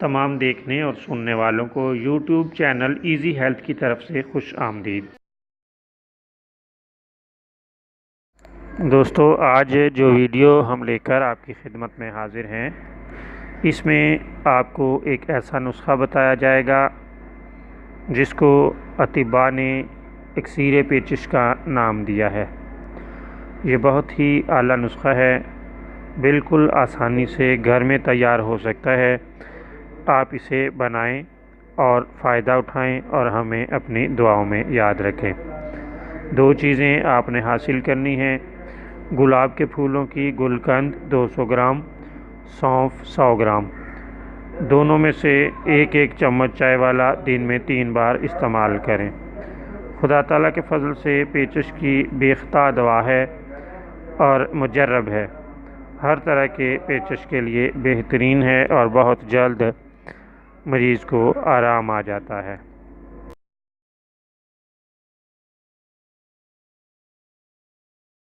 تمام دیکھنے اور سننے والوں کو یوٹیوب چینل ایزی ہیلتھ کی طرف سے خوش آمدید۔ دوستو، آج جو ویڈیو ہم لے کر آپ کی خدمت میں حاضر ہیں، اس میں آپ کو ایک ایسا نسخہ بتایا جائے گا جس کو اطباء نے اکسیر پیچش کا نام دیا ہے۔ یہ بہت ہی اعلیٰ نسخہ ہے، بالکل آسانی سے گھر میں تیار ہو سکتا ہے۔ آپ اسے بنائیں اور فائدہ اٹھائیں اور ہمیں اپنی دعاؤں میں یاد رکھیں۔ 2 چیزیں آپ نے حاصل کرنی ہیں: گلاب کے پھولوں کی گلقند 200 گرام، سونف 100 گرام۔ دونوں میں سے ایک چمچ چائے والا دن میں 3 بار استعمال کریں۔ خدا تعالیٰ کے فضل سے پیچش کی بے خطا دوا ہے اور مجرب ہے۔ ہر طرح کے پیچش کے لیے بہترین ہے اور بہت جلد مریض کو آرام آ جاتا ہے۔